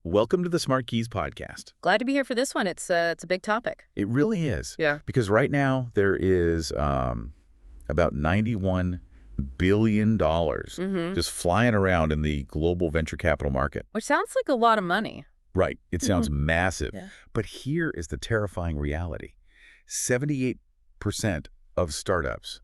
Welcome to the SmartKeys podcast. Glad to be here for this one. It's a big topic. It really is. Yeah. Because right now there is about $91 billion just flying around in the global venture capital market. Which sounds like a lot of money. Right. It sounds massive. Yeah. But here is the terrifying reality. 78% of startups,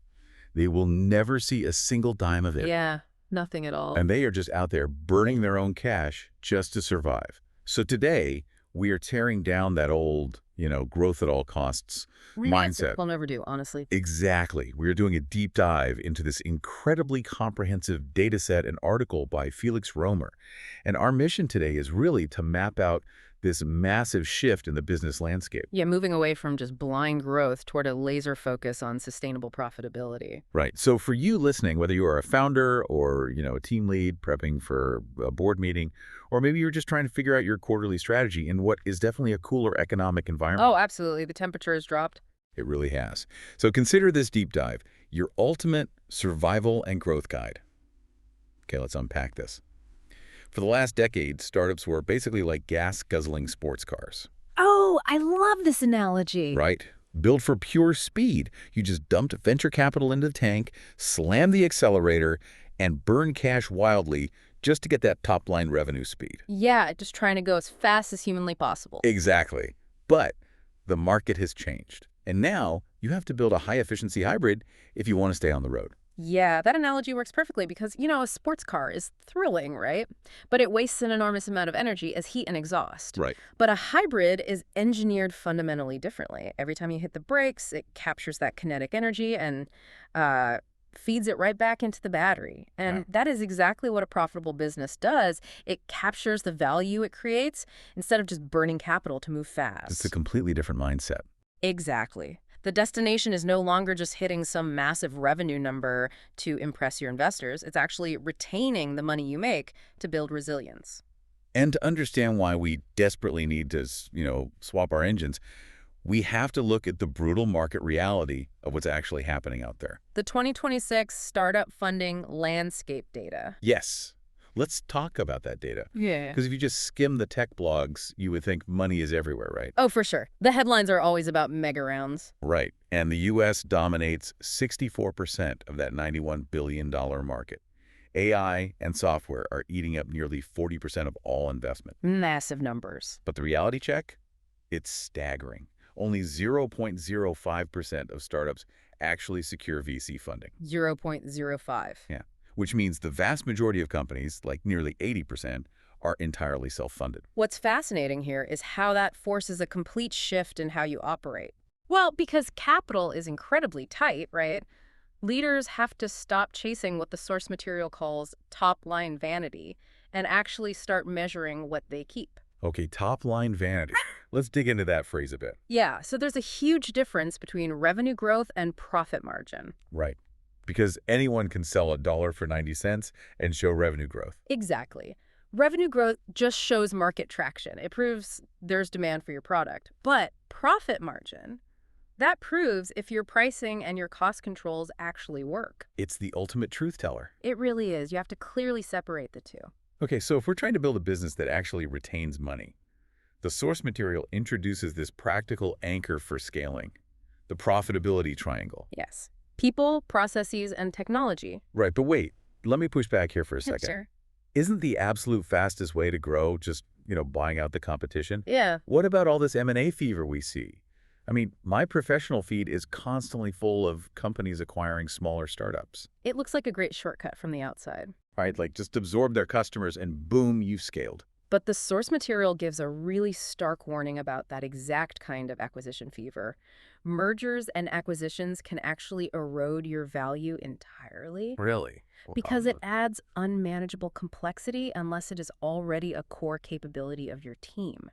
they will never see a single dime of it. Yeah, nothing at all. And they are just out there burning their own cash just to survive. So today, we are tearing down that old, growth at all costs mindset. We'll never do, honestly. Exactly. We're doing a deep dive into this incredibly comprehensive data set and article by Felix Römer. And our mission today is really to map out this massive shift in the business landscape. Yeah, moving away from just blind growth toward a laser focus on sustainable profitability. Right. So for you listening, whether you are a founder or, a team lead prepping for a board meeting, or maybe you're just trying to figure out your quarterly strategy in what is definitely a cooler economic environment. Oh, absolutely. The temperature has dropped. It really has. So consider this deep dive your ultimate survival and growth guide. Okay, let's unpack this. For the last decade, startups were basically like gas-guzzling sports cars. Oh, I love this analogy. Right? Built for pure speed. You just dumped venture capital into the tank, slammed the accelerator, and burned cash wildly just to get that top-line revenue speed. Yeah, just trying to go as fast as humanly possible. Exactly. But the market has changed. And now you have to build a high-efficiency hybrid if you want to stay on the road. Yeah, that analogy works perfectly because, a sports car is thrilling, right? But it wastes an enormous amount of energy as heat and exhaust. Right. But a hybrid is engineered fundamentally differently. Every time you hit the brakes, it captures that kinetic energy and feeds it right back into the battery. And that is exactly what a profitable business does. It captures the value it creates instead of just burning capital to move fast. It's a completely different mindset. Exactly. The destination is no longer just hitting some massive revenue number to impress your investors. It's actually retaining the money you make to build resilience. And to understand why we desperately need to, swap our engines, we have to look at the brutal market reality of what's actually happening out there. The 2026 startup funding landscape data. Yes. Let's talk about that data. Yeah. Because if you just skim the tech blogs, you would think money is everywhere, right? Oh, for sure. The headlines are always about mega rounds. Right. And the U.S. dominates 64% of that $91 billion market. AI and software are eating up nearly 40% of all investment. Massive numbers. But the reality check? It's staggering. Only 0.05% of startups actually secure VC funding. 0.05. Yeah. Which means the vast majority of companies, like nearly 80%, are entirely self-funded. What's fascinating here is how that forces a complete shift in how you operate. Well, because capital is incredibly tight, right? Leaders have to stop chasing what the source material calls top-line vanity and actually start measuring what they keep. Okay, top-line vanity. Let's dig into that phrase a bit. Yeah, so there's a huge difference between revenue growth and profit margin. Right. Because anyone can sell $1 for 90 cents and show revenue growth. Exactly. Revenue growth just shows market traction. It proves there's demand for your product. But profit margin, that proves if your pricing and your cost controls actually work. It's the ultimate truth teller. It really is. You have to clearly separate the two. Okay, so if we're trying to build a business that actually retains money, the source material introduces this practical anchor for scaling, the profitability triangle. Yes. People, processes, and technology. Right, but wait, let me push back here for a second. Sure. Isn't the absolute fastest way to grow just, buying out the competition? Yeah. What about all this M&A fever we see? I mean, my professional feed is constantly full of companies acquiring smaller startups. It looks like a great shortcut from the outside. Right, like just absorb their customers and boom, you've scaled. But the source material gives a really stark warning about that exact kind of acquisition fever. Mergers and acquisitions can actually erode your value entirely. Really? Because it adds unmanageable complexity unless it is already a core capability of your team.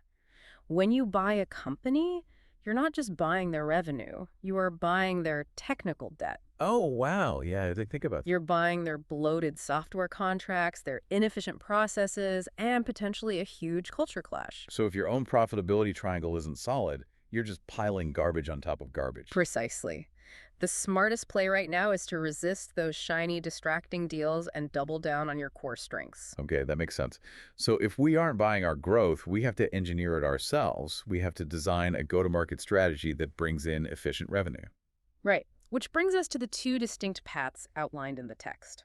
When you buy a company, you're not just buying their revenue. You are buying their technical debt. Oh, wow. Yeah, I didn't think about that. You're buying their bloated software contracts, their inefficient processes, and potentially a huge culture clash. So if your own profitability triangle isn't solid, you're just piling garbage on top of garbage. Precisely. The smartest play right now is to resist those shiny, distracting deals and double down on your core strengths. Okay, that makes sense. So if we aren't buying our growth, we have to engineer it ourselves. We have to design a go-to-market strategy that brings in efficient revenue. Right. Which brings us to the two distinct paths outlined in the text.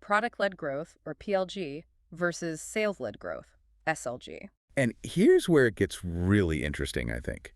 Product-led growth, or PLG, versus sales-led growth, SLG. And here's where it gets really interesting, I think.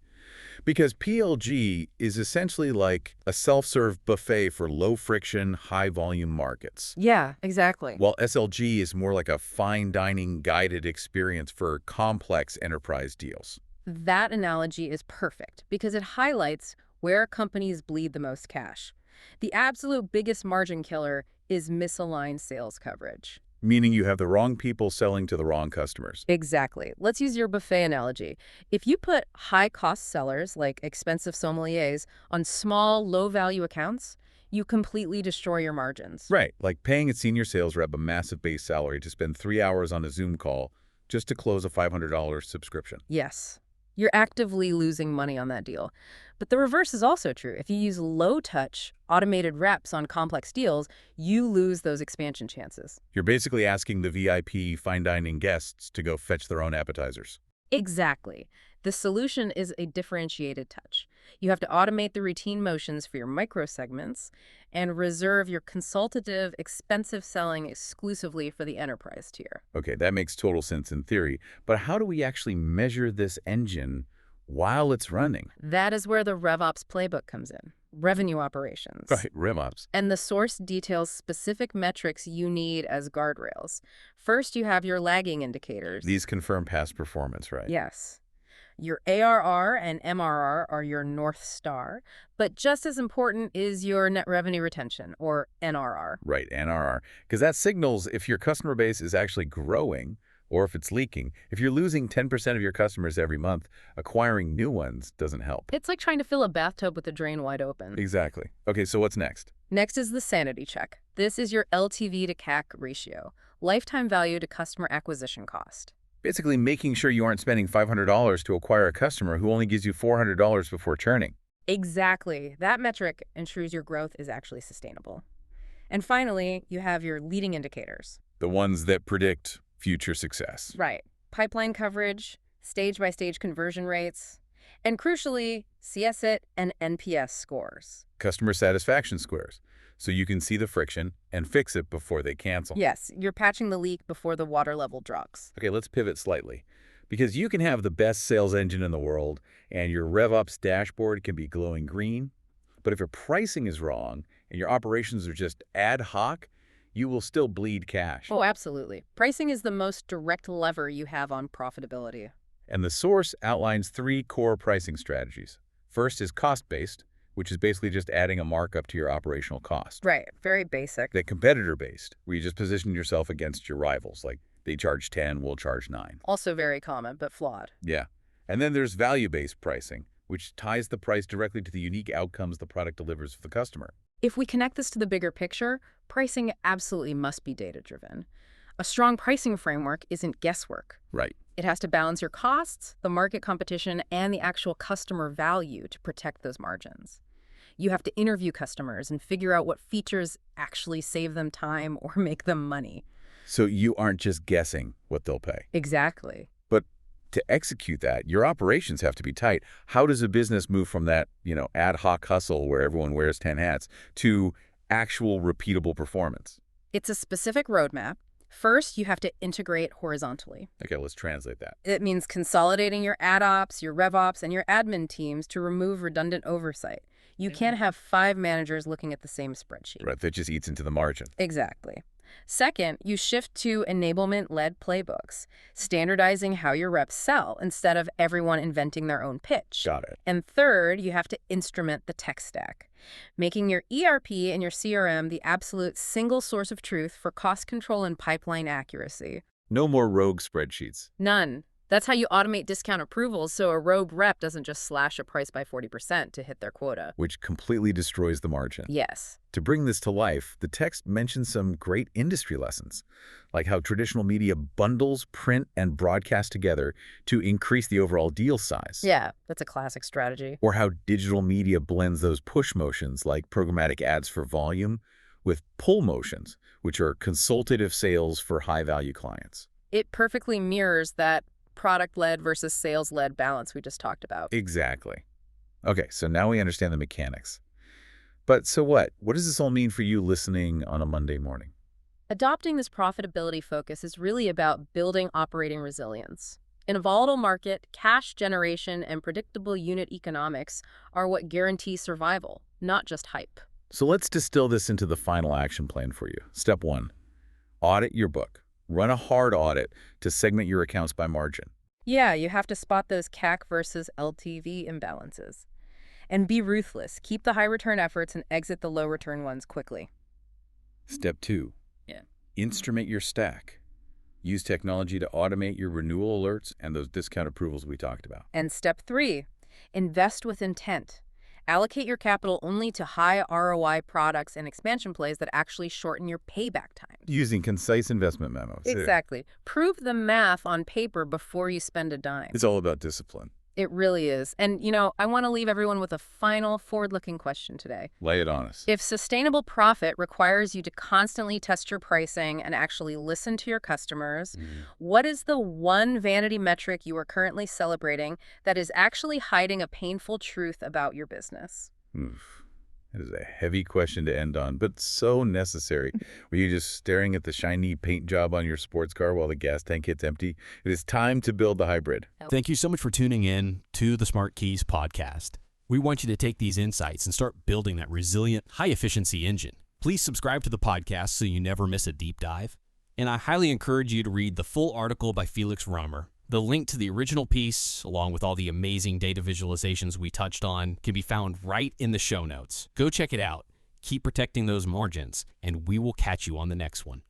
Because PLG is essentially like a self-serve buffet for low-friction, high-volume markets. Yeah, exactly. While SLG is more like a fine dining guided experience for complex enterprise deals. That analogy is perfect because it highlights where companies bleed the most cash. The absolute biggest margin killer is misaligned sales coverage. Meaning you have the wrong people selling to the wrong customers. Exactly. Let's use your buffet analogy. If you put high-cost sellers, like expensive sommeliers, on small, low-value accounts, you completely destroy your margins. Right, like paying a senior sales rep a massive base salary to spend 3 hours on a Zoom call just to close a $500 subscription. Yes. You're actively losing money on that deal. But the reverse is also true. If you use low-touch, automated reps on complex deals, you lose those expansion chances. You're basically asking the VIP fine dining guests to go fetch their own appetizers. Exactly. The solution is a differentiated touch. You have to automate the routine motions for your microsegments and reserve your consultative, expensive selling exclusively for the enterprise tier. Okay, that makes total sense in theory, but how do we actually measure this engine while it's running? That is where the RevOps playbook comes in. Revenue operations. Right, RevOps. And the source details specific metrics you need as guardrails. First, you have your lagging indicators. These confirm past performance, right? Yes. Your ARR and MRR are your North Star, but just as important is your net revenue retention, or NRR. Right, NRR. Because that signals if your customer base is actually growing or if it's leaking. If you're losing 10% of your customers every month, acquiring new ones doesn't help. It's like trying to fill a bathtub with the drain wide open. Exactly. Okay, so what's next? Next is the sanity check. This is your LTV to CAC ratio, lifetime value to customer acquisition cost. Basically making sure you aren't spending $500 to acquire a customer who only gives you $400 before churning. Exactly. That metric ensures your growth is actually sustainable. And finally, you have your leading indicators. The ones that predict future success. Right. Pipeline coverage, stage-by-stage conversion rates, and crucially, CSIT and NPS scores. Customer satisfaction scores. So you can see the friction and fix it before they cancel. Yes, you're patching the leak before the water level drops. Okay, let's pivot slightly. Because you can have the best sales engine in the world and your RevOps dashboard can be glowing green, but if your pricing is wrong and your operations are just ad hoc, you will still bleed cash. Oh, absolutely. Pricing is the most direct lever you have on profitability. And the source outlines 3 core pricing strategies. First is cost-based, which is basically just adding a markup to your operational cost. Right, very basic. The competitor-based, where you just position yourself against your rivals, like they charge 10, we'll charge 9. Also very common, but flawed. Yeah. And then there's value-based pricing, which ties the price directly to the unique outcomes the product delivers for the customer. If we connect this to the bigger picture, pricing absolutely must be data-driven. A strong pricing framework isn't guesswork. Right. It has to balance your costs, the market competition, and the actual customer value to protect those margins. You have to interview customers and figure out what features actually save them time or make them money. So you aren't just guessing what they'll pay. Exactly. But to execute that, your operations have to be tight. How does a business move from that, ad hoc hustle where everyone wears 10 hats to actual repeatable performance? It's a specific roadmap. First, you have to integrate horizontally. Okay, let's translate that. It means consolidating your ad ops, your rev ops, and your admin teams to remove redundant oversight. You can't have 5 managers looking at the same spreadsheet. Right, that just eats into the margin. Exactly. Second, you shift to enablement-led playbooks, standardizing how your reps sell instead of everyone inventing their own pitch. Got it. And third, you have to instrument the tech stack, making your ERP and your CRM the absolute single source of truth for cost control and pipeline accuracy. No more rogue spreadsheets. None. That's how you automate discount approvals so a rogue rep doesn't just slash a price by 40% to hit their quota. Which completely destroys the margin. Yes. To bring this to life, the text mentions some great industry lessons, like how traditional media bundles print and broadcast together to increase the overall deal size. Yeah, that's a classic strategy. Or how digital media blends those push motions, like programmatic ads for volume, with pull motions, which are consultative sales for high-value clients. It perfectly mirrors that product-led versus sales-led balance we just talked about. Exactly. Okay, so now we understand the mechanics. But so what? What does this all mean for you listening on a Monday morning? Adopting this profitability focus is really about building operating resilience. In a volatile market, cash generation and predictable unit economics are what guarantee survival, not just hype. So let's distill this into the final action plan for you. Step 1, audit your book. Run a hard audit to segment your accounts by margin. Yeah, you have to spot those CAC versus LTV imbalances. And be ruthless. Keep the high-return efforts and exit the low-return ones quickly. Step 2, Yeah. instrument your stack. Use technology to automate your renewal alerts and those discount approvals we talked about. And step 3, invest with intent. Allocate your capital only to high ROI products and expansion plays that actually shorten your payback time. Using concise investment memos. Exactly. Prove the math on paper before you spend a dime. It's all about discipline. It really is. And, I want to leave everyone with a final forward-looking question today. Lay it on us. If sustainable profit requires you to constantly test your pricing and actually listen to your customers, what is the one vanity metric you are currently celebrating that is actually hiding a painful truth about your business? Oof. That is a heavy question to end on, but so necessary. Were you just staring at the shiny paint job on your sports car while the gas tank hits empty? It is time to build the hybrid. Thank you so much for tuning in to the SmartKeys podcast. We want you to take these insights and start building that resilient, high-efficiency engine. Please subscribe to the podcast so you never miss a deep dive. And I highly encourage you to read the full article by Felix Römer. The link to the original piece, along with all the amazing data visualizations we touched on, can be found right in the show notes. Go check it out. Keep protecting those margins, and we will catch you on the next one.